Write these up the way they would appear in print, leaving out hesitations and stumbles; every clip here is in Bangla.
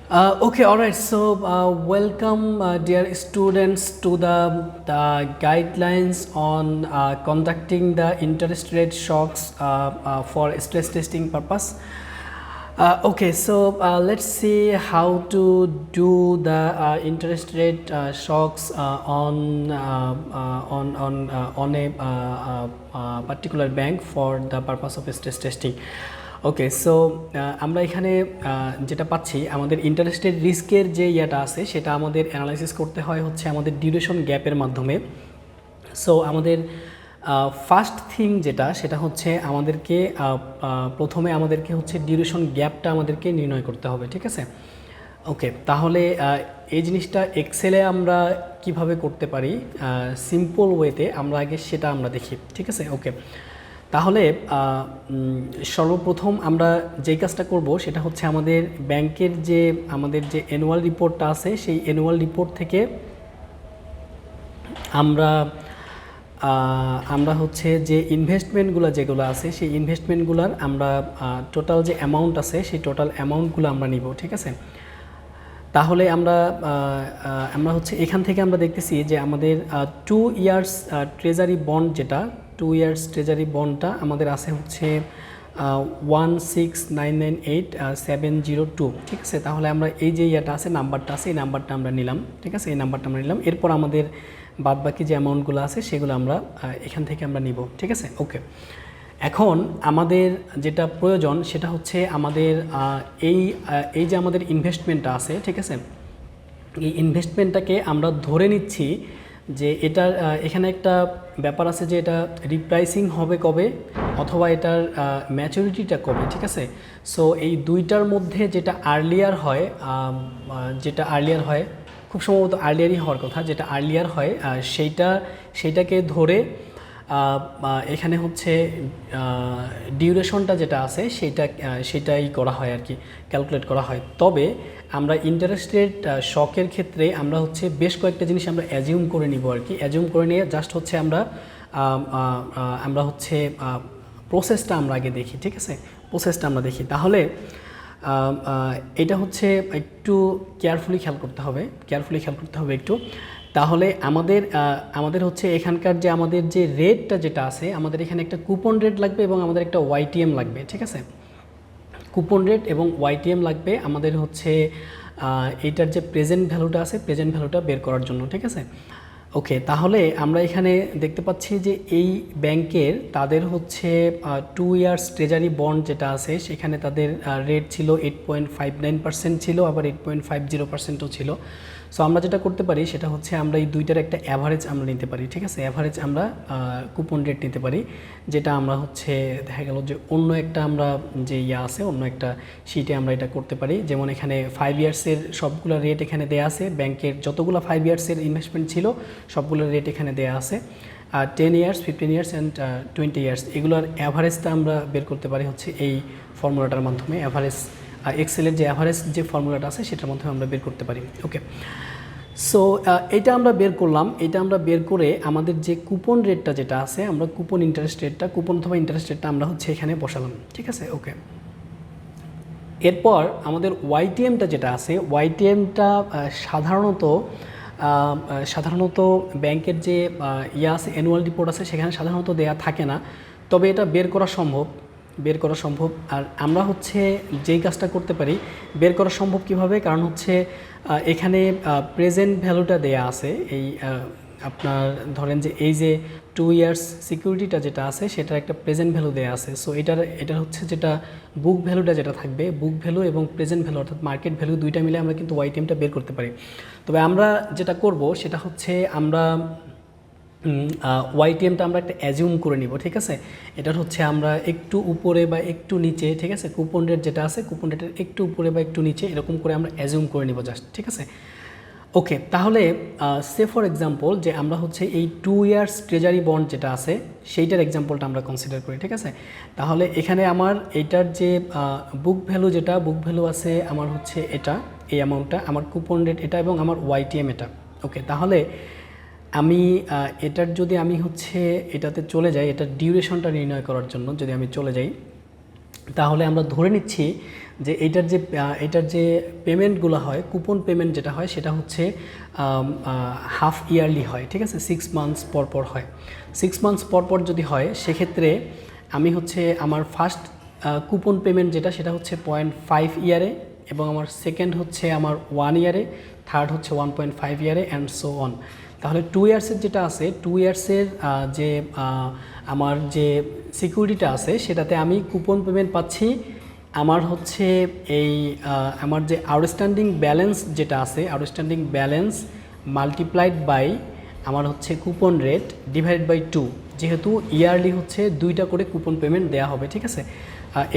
Okay, all right. So, welcome, dear students, to the guidelines on conducting the interest rate shocks for stress testing purpose. Okay, so let's see how to do the interest rate shocks on a particular bank for the purpose of stress testing. Okay so আমরা এখানে যেটা পাচ্ছি আমাদের ইন্টারেস্টের রিস্কের যে ইয়েটা আছে সেটা আমাদের অ্যানালাইসিস করতে হয় হচ্ছে আমাদের ডিউরেশন গ্যাপের মাধ্যমে। সো আমাদের ফার্স্ট থিং যেটা সেটা হচ্ছে আমাদেরকে প্রথমে আমাদেরকে হচ্ছে ডিউরেশন গ্যাপটা আমাদেরকে নির্ণয় করতে হবে, ঠিক আছে। ওকে, তাহলে এই জিনিসটা এক্সেলে আমরা কিভাবে করতে পারি সিম্পল ওয়েতে আমরা আগে সেটা আমরা দেখি, ঠিক আছে। ওকে, তাহলে সর্বপ্রথম আমরা যেই কাজটা করব সেটা হচ্ছে আমাদের ব্যাংকের যে আমাদের যে অ্যানুয়াল রিপোর্টটা আছে সেই অ্যানুয়াল রিপোর্ট থেকে আমরা আমরা হচ্ছে যে ইনভেস্টমেন্টগুলো যেগুলো আছে সেই ইনভেস্টমেন্টগুলোর আমরা টোটাল যে অ্যামাউন্ট আছে সেই টোটাল অ্যামাউন্টগুলো আমরা নিব, ঠিক আছে। তাহলে আমরা আমরা হচ্ছে এখান থেকে আমরা দেখতেছি যে আমাদের 2 ইয়ার্স ট্রেজারি বন্ড যেটা 2 ইয়ার্স ট্রেজারি বন্ডটা আমাদের আছে হচ্ছে 16998,702, ঠিক আছে। তাহলে আমরা এই যে ইয়েটা আছে নাম্বারটা আছে এই নাম্বারটা আমরা নিলাম, ঠিক আছে, এই নাম্বারটা আমরা নিলাম। এরপর আমাদের বাদবাকি যে অ্যামাউন্টগুলো আছে সেগুলো আমরা এখান থেকে আমরা নিব, ঠিক আছে। ওকে, এখন আমাদের যেটা প্রয়োজন সেটা হচ্ছে আমাদের এই যে আমাদের ইনভেস্টমেন্টটা আছে, ঠিক আছে, এই ইনভেস্টমেন্টটাকে আমরা ধরে নিচ্ছি যে এটার এখানে একটা ব্যাপার আছে যে এটা রিপ্রাইসিং হবে কবে অথবা এটার ম্যাচুরিটিটা কবে, ঠিক আছে। সো এই দুইটার মধ্যে যেটা আর্লিয়ার হয় খুব সম্ভবত আর্লিয়ারই হওয়ার কথা, যেটা আর্লিয়ার হয় সেইটাকে ধরে এখানে হচ্ছে ডিউরেশনটা যেটা আছে সেটাই করা হয় আর কি, ক্যালকুলেট করা হয়। তবে আমরা ইন্টারেস্ট রেট শকের ক্ষেত্রে আমরা হচ্ছে বেশ কয়েকটা জিনিস আমরা অ্যাজিউম করে নিব আর কি। অ্যাজিউম করে নিয়ে জাস্ট হচ্ছে আমরা হচ্ছে প্রসেসটা আমরা আগে দেখি, ঠিক আছে, প্রসেসটা আমরা দেখি। তাহলে এটা হচ্ছে একটু কেয়ারফুলি খেয়াল করতে হবে একটু। তাহলে আমাদের হচ্ছে এখানকার যে আমাদের যে রেটটা যেটা আছে আমাদের এখানে একটা কুপন রেট লাগবে এবং আমাদের একটা ওয়াইটিএম লাগবে, ঠিক আছে। কুপন রেট এবং ওয়াইটিএম লাগবে আমাদের হচ্ছে এইটার যে প্রেজেন্ট ভ্যালুটা আছে প্রেজেন্ট ভ্যালুটা বের করার জন্য, ঠিক আছে। ওকে, তাহলে আমরা এখানে দেখতে পাচ্ছি যে এই ব্যাংকের তাদের হচ্ছে 2 ইয়ার্স ট্রেজারি বন্ড যেটা আছে সেখানে তাদের রেট ছিল 8.59% ছিল, আবার 8.50%ও ছিল। সো আমরা যেটা করতে পারি সেটা হচ্ছে আমরা এই দুইটার একটা অ্যাভারেজ আমরা নিতে পারি, ঠিক আছে। অ্যাভারেজ আমরা কুপন রেট নিতে পারি, যেটা আমরা হচ্ছে দেখা গেল যে অন্য একটা আমরা যে আছে অন্য একটা শিটে আমরা এটা করতে পারি। যেমন এখানে 5 ইয়ার্সের সবগুলো রেট এখানে দেয়া আছে, ব্যাংকের যতগুলো 5 ইয়ার্সের ইনভেস্টমেন্ট ছিল সবগুলো রেট এখানে দেয়া আছে। 10 ইয়ার্স, 15 ইয়ার্স অ্যান্ড 20 ইয়ার্স এগুলোর অ্যাভারেজটা আমরা বের করতে পারি হচ্ছে এই ফর্মুলাটার মাধ্যমে। অ্যাভারেজ এক্সেলের যে অ্যাভারেজ যে ফর্মুলাটা আছে সেটার মাধ্যমে আমরা বের করতে পারি। ওকে, সো এটা আমরা বের করলাম। এটা আমরা বের করে আমাদের যে কুপন রেটটা যেটা আছে আমরা কুপন ইন্টারেস্ট রেটটা কুপন অথবা ইন্টারেস্ট রেটটা আমরা হচ্ছে এখানে বসালাম, ঠিক আছে। ওকে, এরপর আমাদের ওয়াইটিএমটা যেটা আছে ওয়াইটিএমটা সাধারণত ব্যাংকের যে আছে অ্যানুয়াল রিপোর্ট আছে সেখানে সাধারণত দেয়া থাকে না, তবে এটা বের করা সম্ভব। আর আমরা হচ্ছে যেই কাজটা করতে পারি বের করা সম্ভব কিভাবে, কারণ হচ্ছে এখানে প্রেজেন্ট ভ্যালুটা দেয়া আছে। এই আপনার ধরেন যে এই যে 2 ইয়ার্স সিকিউরিটিটা যেটা আছে সেটার একটা প্রেজেন্ট ভ্যালু দেয়া আছে। সো এটার হচ্ছে যেটা বুক ভ্যালুটা যেটা থাকবে, বুক ভ্যালু এবং প্রেজেন্ট ভ্যালু অর্থাৎ মার্কেট ভ্যালু দুইটা মিলে আমরা কিন্তু ওয়াইটিএমটা বের করতে পারি। তবে আমরা যেটা করব সেটা হচ্ছে আমরা ওয়াইটিএমটা আমরা একটা অ্যাজিউম করে নিব, ঠিক আছে। এটার হচ্ছে আমরা একটু উপরে বা একটু নিচে, ঠিক আছে, কুপন রেট যেটা আছে কুপন রেটের একটু উপরে বা একটু নিচে এরকম করে আমরা অ্যাজিউম করে নিব জাস্ট, ঠিক আছে। ওকে, তাহলে সে ফর এক্সাম্পল যে আমরা হচ্ছে এই 2 ইয়ার্স ট্রেজারি বন্ড যেটা আছে সেইটার এক্সাম্পলটা আমরা কনসিডার করি, ঠিক আছে। তাহলে এখানে আমার এইটার যে বুক ভ্যালু আছে আমার হচ্ছে এটা এই অ্যামাউন্টটা, আমার কুপন রেট এটা এবং আমার ওয়াইটিএম এটা। ওকে, তাহলে আমি এটার যদি আমি হচ্ছে এটাতে চলে যাই, এটার ডিউরেশনটা নির্ণয় করার জন্য যদি আমি চলে যাই তাহলে আমরা ধরে নিচ্ছি যে এইটার যে পেমেন্টগুলো হয়, কুপন পেমেন্ট যেটা হয় সেটা হচ্ছে হাফ ইয়ারলি হয়, ঠিক আছে, 6 মান্থস পর পর হয়। 6 মান্থস পর পর যদি হয় সেক্ষেত্রে আমি হচ্ছে আমার ফার্স্ট কুপন পেমেন্ট যেটা সেটা হচ্ছে 0.5 ইয়ারে, এবং আমার সেকেন্ড হচ্ছে আমার 1 ইয়ারে, থার্ড হচ্ছে 1.5 ইয়ারে অ্যান্ড সো অন। তাহলে 2 ইয়ার্সের যেটা আছে, 2 ইয়ার্সের যে আমার যে সিকিউরিটিটা আছে সেটাতে আমি কুপন পেমেন্ট পাচ্ছি। আমার হচ্ছে এই আমার যে আউটস্ট্যান্ডিং ব্যালেন্স যেটা আছে, আউটস্ট্যান্ডিং ব্যালেন্স মাল্টিপ্লাইড বাই আমার হচ্ছে কুপন রেট ডিভাইড বাই 2, যেহেতু ইয়ারলি হচ্ছে 2টা করে কুপন পেমেন্ট দেওয়া হবে, ঠিক আছে।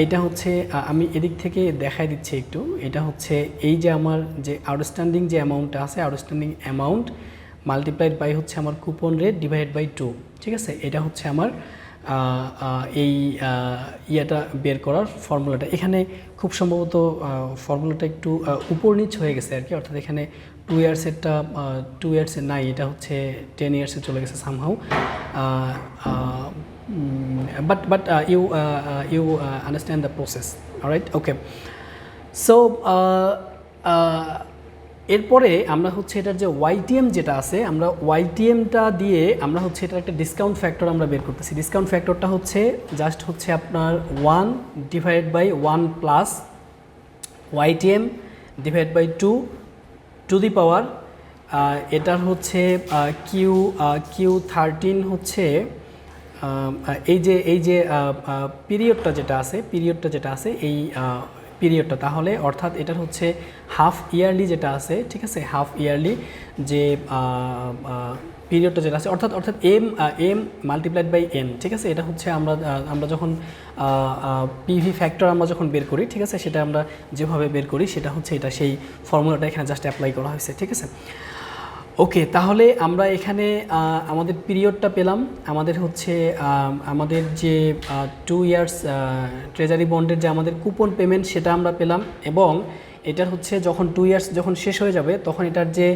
এটা হচ্ছে আমি এদিক থেকে দেখাই দিচ্ছি একটু। এটা হচ্ছে এই যে আমার যে আউটস্ট্যান্ডিং যে অ্যামাউন্টটা আছে, আউটস্ট্যান্ডিং অ্যামাউন্ট মাল্টিপ্লাইড বাই হচ্ছে আমার কুপন রেট ডিভাইড বাই 2, ঠিক আছে। এটা হচ্ছে আমার এই ইয়েটা বের করার ফর্মুলাটা। এখানে খুব সম্ভবত ফর্মুলাটা একটু উপর নিচ হয়ে গেছে আর কি, অর্থাৎ এখানে 2 ইয়ার্সেরটা 2 ইয়ার্সের নাই, এটা হচ্ছে 10 ইয়ার্সে চলে গেছে somehow. but you understand the process, all right, okay. So এরপরে আমরা হচ্ছে এটার যে ওয়াইটিএম যেটা আছে, আমরা ওয়াইটিএমটা দিয়ে আমরা হচ্ছে এটার একটা ডিসকাউন্ট ফ্যাক্টর আমরা বের করতেছি। ডিসকাউন্ট ফ্যাক্টরটা হচ্ছে জাস্ট হচ্ছে আপনার 1 divide by 1 plus YTM divide by 2 to the power এটার হচ্ছে Q13 হচ্ছে এই যে পিরিয়ডটা যেটা আছে এই পিরিয়ডটা, তাহলে অর্থাৎ এটার হচ্ছে হাফ ইয়ারলি যেটা আছে, ঠিক আছে, হাফ ইয়ারলি যে পিরিয়ডটা যেটা আছে, অর্থাৎ এম মাল্টিপ্লাইড বাই এন, ঠিক আছে। এটা হচ্ছে আমরা যখন পিভি ফ্যাক্টর আমরা যখন বের করি, ঠিক আছে, সেটা আমরা যেভাবে বের করি সেটা হচ্ছে এটা সেই ফর্মুলাটা এখানে জাস্ট অ্যাপ্লাই করা হয়েছে, ঠিক আছে। ওকে, তাহলে আমরা এখানে আমাদের পিরিয়ডটা পেলাম, আমাদের হচ্ছে আমাদের যে 2 ইয়ার্স ট্রেজারি বন্ডের যে আমাদের কুপন পেমেন্ট সেটা আমরা পেলাম, এবং এটার হচ্ছে যখন 2 ইয়ার্স যখন শেষ হয়ে যাবে তখন এটার যে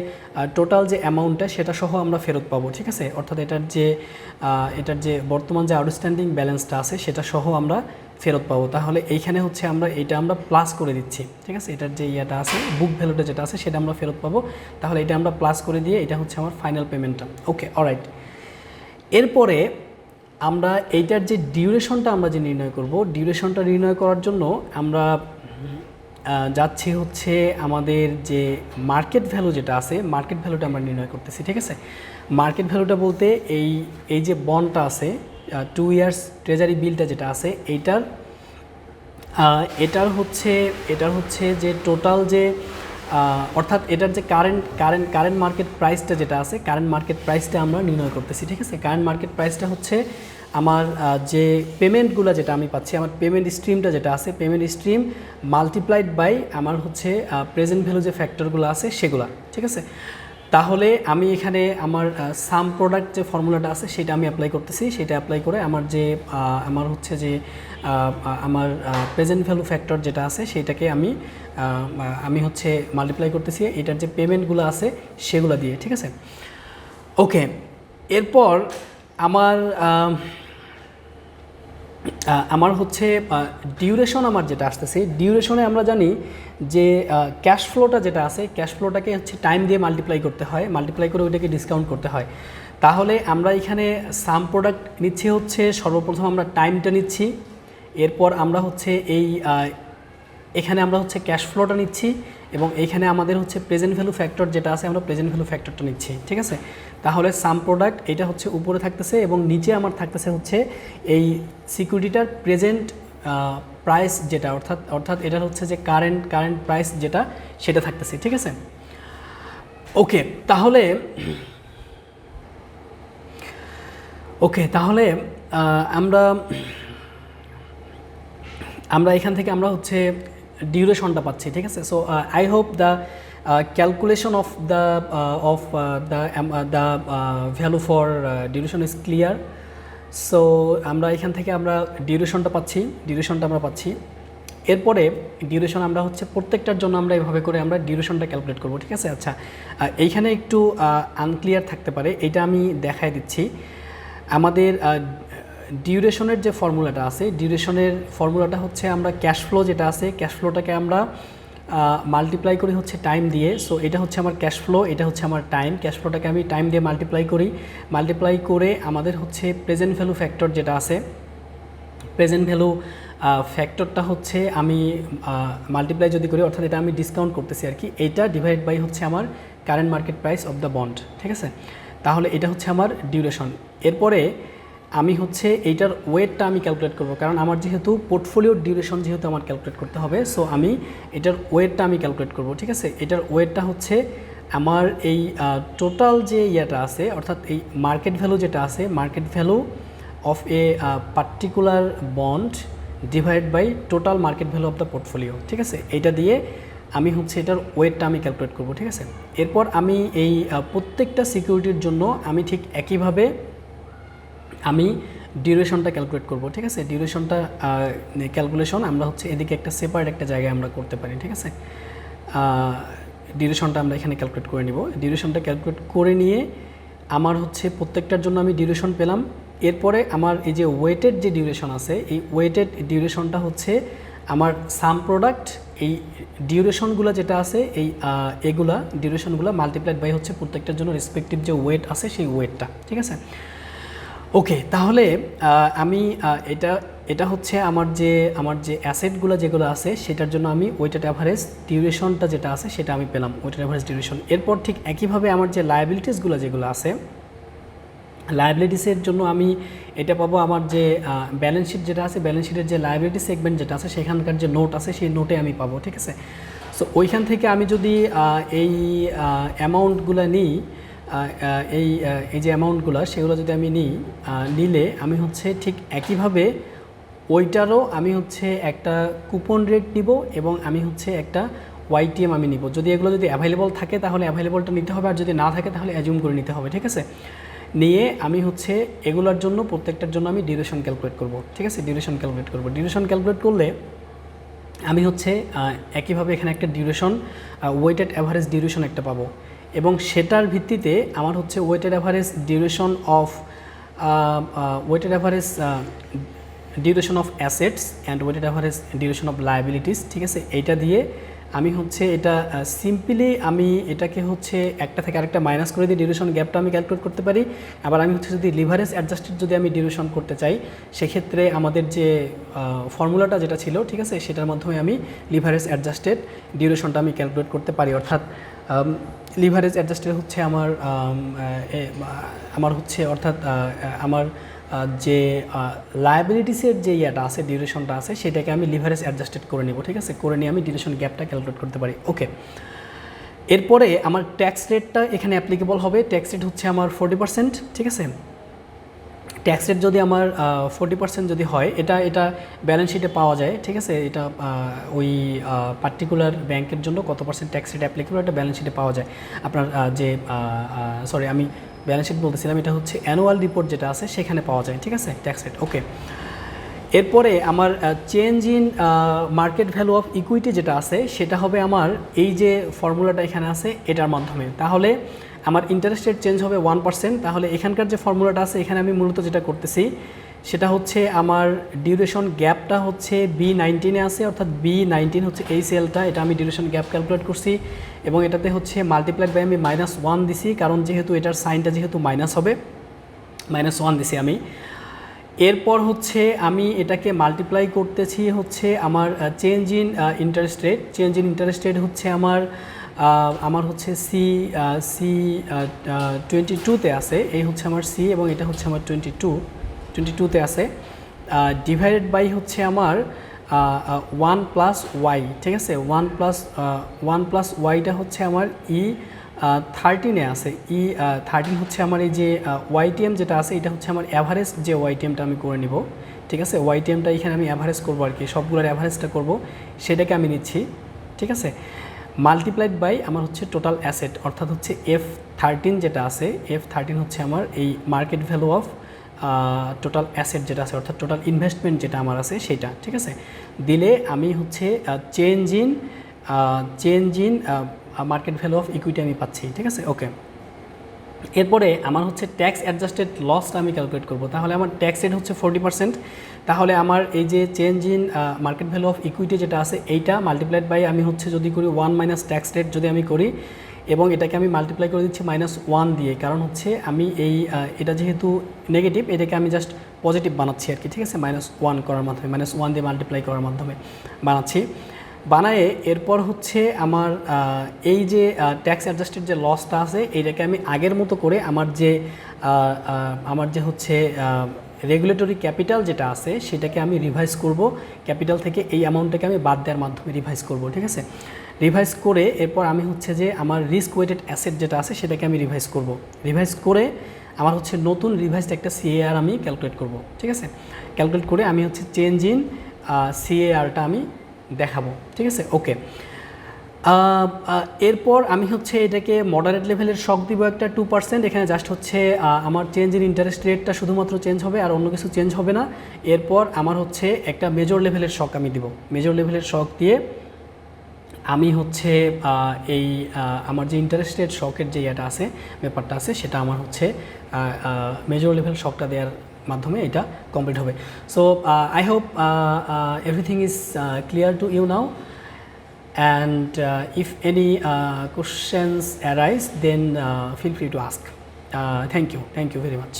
টোটাল যে অ্যামাউন্টটা সেটা সহ আমরা ফেরত পাবো, ঠিক আছে। অর্থাৎ এটার যে বর্তমান যে আউটস্ট্যান্ডিং ব্যালেন্সটা আছে সেটা সহ আমরা ফেরত পাবো। তাহলে এইখানে হচ্ছে আমরা প্লাস করে দিচ্ছি, ঠিক আছে। এটার যে ইয়েটা আছে, বুক ভ্যালুটা যেটা আছে সেটা আমরা ফেরত পাবো, তাহলে এটা আমরা প্লাস করে দিয়ে এটা হচ্ছে আমার ফাইনাল পেমেন্টটা। ওকে, অলরাইট। এরপরে আমরা এইটার যে ডিউরেশনটা আমরা যে নির্ণয় করব, ডিউরেশনটা নির্ণয় করার জন্য আমরা যাচ্ছি হচ্ছে আমাদের যে মার্কেট ভ্যালু যেটা আছে, মার্কেট ভ্যালুটা আমরা নির্ণয় করতেছি, ঠিক আছে। মার্কেট ভ্যালুটা বলতে এই যে বন্ডটা আছে, 2 ইয়ার্স ট্রেজারি বিলটা যেটা আছে, এটার হচ্ছে যে টোটাল যে অর্থাৎ এটার যে কারেন্ট মার্কেট প্রাইসটা যেটা আছে, কারেন্ট মার্কেট প্রাইসটা আমরা নির্ণয় করতেছি, ঠিক আছে। কারেন্ট মার্কেট প্রাইসটা হচ্ছে আমার যে পেমেন্টগুলো যেটা আমি পাচ্ছি, আমার পেমেন্ট স্ট্রিমটা যেটা আছে, পেমেন্ট স্ট্রিম মাল্টিপ্লাইড বাই আমার হচ্ছে প্রেজেন্ট ভ্যালু যে ফ্যাক্টরগুলো আছে সেগুলা, ঠিক আছে। তাহলে আমি এখানে আমার সাম প্রোডাক্ট যে ফর্মুলাটা আছে সেটা আমি অ্যাপ্লাই করতেছি, সেটা অ্যাপ্লাই করে আমার হচ্ছে যে আমার প্রেজেন্ট ভ্যালু ফ্যাক্টর যেটা আছে সেটাকে আমি হচ্ছে মাল্টিপ্লাই করতেছি এটার যে পেমেন্টগুলো আছে সেগুলো দিয়ে, ঠিক আছে। ওকে, এরপর আমার হচ্ছে ডিউরেশন আমার যেটা আসতেছে, ডিউরেশনে আমরা জানি যে ক্যাশ ফ্লোটা যেটা আছে, ক্যাশ ফ্লোটাকে হচ্ছে টাইম দিয়ে মাল্টিপ্লাই করতে হয়, মাল্টিপ্লাই করে ওইটাকে ডিসকাউন্ট করতে হয়। তাহলে আমরা এখানে সাম প্রোডাক্ট নিচ্ছি হচ্ছে সর্বপ্রথম আমরা টাইমটা নিচ্ছি, এরপর আমরা হচ্ছে এখানে আমরা হচ্ছে ক্যাশ ফ্লোটা নিচ্ছি, এবং এইখানে আমাদের হচ্ছে প্রেজেন্ট ভ্যালু ফ্যাক্টর যেটা আছে আমরা প্রেজেন্ট ভ্যালু ফ্যাক্টরটা নিচ্ছি, ঠিক আছে। তাহলে সাম প্রোডাক্ট এটা হচ্ছে উপরে থাকতেছে এবং নিচে আমার থাকতেছে হচ্ছে এই সিকিউরিটিটার প্রেজেন্ট প্রাইস যেটা, অর্থাৎ এটার হচ্ছে যে কারেন্ট প্রাইস যেটা সেটা থাকতেছে, ঠিক আছে। ওকে, তাহলে আমরা এখান থেকে আমরা হচ্ছে ডিউরেশনটা পাচ্ছি, ঠিক আছে। So I hope the calculation of the value for duration is clear. So আমরা এখান থেকে আমরা ডিউরেশনটা আমরা পাচ্ছি। এরপরে ডিউরেশন আমরা হচ্ছে প্রত্যেকটার জন্য আমরা এভাবে করে আমরা ডিউরেশনটা ক্যালকুলেট করব, ঠিক আছে। আচ্ছা, এইখানে একটু আনক্লিয়ার থাকতে পারে, এটা আমি দেখাই দিচ্ছি। আমাদের ডিউরেশনের যে ফর্মুলাটা আছে, ডিউরেশনের ফর্মুলাটা হচ্ছে আমরা ক্যাশ ফ্লো যেটা আছে, ক্যাশ ফ্লোটাকে আমরা মাল্টিপ্লাই করি হচ্ছে টাইম দিয়ে। সো এটা হচ্ছে আমার ক্যাশ ফ্লো, এটা হচ্ছে আমার টাইম। ক্যাশ ফ্লোটাকে আমি টাইম দিয়ে মাল্টিপ্লাই করি, মাল্টিপ্লাই করে আমাদের হচ্ছে প্রেজেন্ট ভ্যালু ফ্যাক্টর যেটা আছে, প্রেজেন্ট ভ্যালু ফ্যাক্টরটা হচ্ছে আমি মাল্টিপ্লাই যদি করি, অর্থাৎ এটা আমি ডিসকাউন্ট করতেছি আর কি, এইটা ডিভাইড বাই হচ্ছে আমার current market price of the bond, ঠিক আছে। তাহলে এটা হচ্ছে আমার ডিউরেশন। এরপরে আমি হচ্ছে এইটার ওয়েটটা আমি ক্যালকুলেট করব, কারণ আমার যেহেতু পোর্টফোলিওর ডিউরেশন যেহেতু আমার ক্যালকুলেট করতে হবে, সো আমি এটার ওয়েটটা আমি ক্যালকুলেট করব, ঠিক আছে। এটার ওয়েটটা হচ্ছে আমার এই টোটাল যে ইয়েটা আছে, অর্থাৎ এই মার্কেট ভ্যালু যেটা আছে, market value of a particular bond divide by total market value of the portfolio, ঠিক আছে। এইটা দিয়ে আমি হচ্ছে এটার ওয়েটটা আমি ক্যালকুলেট করব, ঠিক আছে। এরপর আমি এই প্রত্যেকটা সিকিউরিটির জন্য আমি ঠিক একইভাবে আমি ডিউরেশনটা ক্যালকুলেট করব, ঠিক আছে। ডিউরেশনটা ক্যালকুলেশন আমরা হচ্ছে এদিকে একটা সেপারেট একটা জায়গায় আমরা করতে পারি, ঠিক আছে। ডিউরেশনটা আমরা এখানে ক্যালকুলেট করে নিব। ডিউরেশনটা ক্যালকুলেট করে নিয়ে আমার হচ্ছে প্রত্যেকটার জন্য আমি ডিউরেশন পেলাম। এরপরে আমার এই যে ওয়েটেড যে ডিউরেশন আছে, এই ওয়েটেড ডিউরেশনটা হচ্ছে আমার সাম প্রোডাক্ট, এই ডিউরেশনগুলো যেটা আছে এই এগুলা ডিউরেশনগুলো মাল্টিপ্লাইড বাই হচ্ছে প্রত্যেকটার জন্য রেসপেক্টিভ যে ওয়েট আছে সেই ওয়েটটা, ঠিক আছে। ওকে, তাহলে আমি এটা হচ্ছে আমার যে অ্যাসেটগুলো যেগুলো আছে সেটার জন্য আমি ওয়েটেড অ্যাভারেজ ডিউরেশনটা যেটা আছে সেটা আমি পেলাম, ওয়েটেড অ্যাভারেজ ডিউরেশন। এরপর ঠিক একইভাবে আমার যে লায়াবিলিটিসগুলো যেগুলো আছে, লায়াবিলিটিসের জন্য আমি এটা পাবো আমার যে ব্যালেন্স শিট যেটা আছে, ব্যালেন্স শিটের যে লায়াবিলিটি সেগমেন্ট যেটা আছে সেখানকার যে নোট আছে সেই নোটে আমি পাবো, ঠিক আছে। সো ওইখান থেকে আমি যদি এই অ্যামাউন্টগুলো নিই, এই যে অ্যামাউন্টগুলো সেগুলো যদি আমি নিলে আমি হচ্ছে ঠিক একইভাবে ওইটারও আমি হচ্ছে একটা কুপন রেট নিব এবং আমি হচ্ছে একটা ওয়াইটিএম আমি নিব। যদি এগুলো যদি অ্যাভেলেবল থাকে তাহলে অ্যাভেলেবলটা নিতে হবে, আর যদি না থাকে তাহলে অ্যাজিউম করে নিতে হবে, ঠিক আছে। নিয়ে আমি হচ্ছে এগুলোর জন্য প্রত্যেকটার জন্য আমি ডিউরেশন ক্যালকুলেট করব, ঠিক আছে। ডিউরেশন ক্যালকুলেট করব, ডিউরেশন ক্যালকুলেট করলে আমি হচ্ছে একইভাবে এখানে একটা ডিউরেশন ওয়েটেড অ্যাভারেজ ডিউরেশন একটা পাবো, এবং সেটার ভিত্তিতে আমার হচ্ছে weighted average duration of duration of assets and weighted average duration of liabilities, ঠিক আছে। এইটা দিয়ে আমি হচ্ছে এটা সিম্পলি আমি এটাকে হচ্ছে একটা থেকে আরেকটা মাইনাস করে দিয়ে ডিউরেশন গ্যাপটা আমি ক্যালকুলেট করতে পারি। আবার আমি হচ্ছে যদি লিভারেজ অ্যাডজাস্টেড যদি আমি ডিউরেশন করতে চাই, সেক্ষেত্রে আমাদের যে ফর্মুলাটা যেটা ছিল, ঠিক আছে, সেটার মাধ্যমে আমি লিভারেজ অ্যাডজাস্টেড ডিউরেশনটা আমি ক্যালকুলেট করতে পারি। অর্থাৎ লিভারেজ অ্যাডজাস্টেড হচ্ছে আমার হচ্ছে অর্থাৎ আমার যে লায়াবিলিটিসের যে ইয়েটা আছে, ডিউরেশনটা আছে, সেটাকে আমি লিভারেজ অ্যাডজাস্টেড করে নেব, ঠিক আছে। করে নিয়ে আমি ডিউরেশন গ্যাপটা ক্যালকুলেট করতে পারি। ওকে, এরপরে আমার ট্যাক্স রেটটা এখানে অ্যাপ্লিকেবল হবে। ট্যাক্স রেট হচ্ছে আমার 40%, ঠিক আছে। ট্যাক্স রেট যদি আমার 40% যদি হয়, এটা ব্যালেন্স শিটে পাওয়া যায়, ঠিক আছে। এটা ওই পার্টিকুলার ব্যাংকের জন্য কত পার্সেন্ট ট্যাক্স রেট অ্যাপ্লিকেবল এটা ব্যালেন্স শিটে পাওয়া যায়। আপনার যে সরি আমি ব্যালেন্স শিট বলতেছিলাম, এটা হচ্ছে অ্যানুয়াল রিপোর্ট যেটা আছে সেখানে পাওয়া যায়, ঠিক আছে, ট্যাক্স রেট। ওকে, এরপরে আমার change in market value of equity যেটা আছে সেটা হবে আমার এই যে ফর্মুলাটা এখানে আছে এটার মাধ্যমে। তাহলে আমার ইন্টারেস্ট রেট চেঞ্জ হবে 1%। তাহলে এখানকার যে ফর্মুলাটা আছে এখানে আমি মূলত যেটা করতেছি সেটা হচ্ছে আমার ডিউরেশন গ্যাপটা হচ্ছে B19-এ আছে, অর্থাৎ B19 হচ্ছে এই সেলটা, এটা আমি ডিউরেশন গ্যাপ ক্যালকুলেট করছি এবং এটাতে হচ্ছে মাল্টিপ্লাইড বাই আমি -1 দিছি, কারণ যেহেতু এটার সাইনটা যেহেতু মাইনাস হবে, -1 দিছি আমি। এরপর হচ্ছে আমি এটাকে মাল্টিপ্লাই করতেছি হচ্ছে আমার change in interest rate. Change in interest rate হচ্ছে আমার হচ্ছে C22-তে আছে, এই হচ্ছে আমার C এবং এটা হচ্ছে আমার 22-তে আছে, ডিভাইডেড বাই হচ্ছে আমার 1+y, ঠিক আছে। 1+y-টা হচ্ছে আমার E13-এ আছে। E13 হচ্ছে আমার এই যে ওয়াইটিএম যেটা আছে, এটা হচ্ছে আমার অ্যাভারেজ যে ওয়াইটিএমটা আমি করে নিব, ঠিক আছে। ওয়াইটিএমটা এখানে আমি অ্যাভারেজ করবো আর কি, সবগুলোর অ্যাভারেজটা করব, সেটাকে আমি নিচ্ছি, ঠিক আছে। মাল্টিপ্লাইড বাই আমার হচ্ছে টোটাল অ্যাসেট, অর্থাৎ হচ্ছে F13 যেটা আছে, F13 হচ্ছে আমার এই market value of total asset যেটা আছে, অর্থাৎ টোটাল ইনভেস্টমেন্ট যেটা আমার আছে সেটা, ঠিক আছে। দিলে আমি হচ্ছে change in market value of equity আমি পাচ্ছি, ঠিক আছে। ওকে, এরপরে আমার হচ্ছে ট্যাক্স অ্যাডজাস্টেড লসটা আমি ক্যালকুলেট করব। তাহলে আমার ট্যাক্স রেট হচ্ছে 40%। তাহলে আমার এই যে change in market value of equity যেটা আছে এইটা মাল্টিপ্লাইড বাই আমি হচ্ছে যদি করি 1 মাইনাস ট্যাক্স রেট যদি আমি করি, এবং এটাকে আমি মাল্টিপ্লাই করে দিচ্ছি -1 দিয়ে, কারণ হচ্ছে আমি এই এটা যেহেতু নেগেটিভ এটাকে আমি জাস্ট পজিটিভ বানাচ্ছি আর কি, ঠিক আছে, -1 করার মাধ্যমে, -1 দিয়ে মাল্টিপ্লাই করার মাধ্যমে বানাচ্ছি। বানায়ে এরপর হচ্ছে আমার এই যে ট্যাক্স অ্যাডজাস্টেড যে লসটা আছে এইটাকে আমি আগের মতো করে আমার যে হচ্ছে রেগুলেটরি ক্যাপিটাল যেটা আছে সেটাকে আমি রিভাইজ করব। ক্যাপিটাল থেকে এই অ্যামাউন্টটাকে আমি বাদ দেওয়ার মাধ্যমে রিভাইজ করব, ঠিক আছে। রিভাইজ করে এরপর আমি হচ্ছে যে আমার রিস্ক ওয়েটেড অ্যাসেট যেটা আছে সেটাকে আমি রিভাইজ করব। রিভাইজ করে আমার হচ্ছে নতুন রিভাইজড একটা সিএআর আমি ক্যালকুলেট করব, ঠিক আছে। ক্যালকুলেট করে আমি হচ্ছে চেঞ্জ ইন সিএআরটা আমি দেখাবো, ঠিক আছে। ওকে, এরপর আমি হচ্ছে এটাকে মডারেট লেভেলের শক দিব একটা 2%। এখানে জাস্ট হচ্ছে আমার চেঞ্জ ইন ইন্টারেস্ট রেটটা শুধুমাত্র চেঞ্জ হবে, আর অন্য কিছু চেঞ্জ হবে না। এরপর আমার হচ্ছে একটা মেজর লেভেলের শক আমি দিব। মেজর লেভেলের শক দিয়ে আমি হচ্ছে এই আমার যে ইন্টারেস্ট রেট শকের যে ইয়েটা আছে, ব্যাপারটা আছে, সেটা আমার হচ্ছে মেজর লেভেল শকটা দেওয়ার মাধ্যমে এটা কমপ্লিট হবে। So I hope everything is clear to you now, and if any questions arise then feel free to ask. Thank you very much.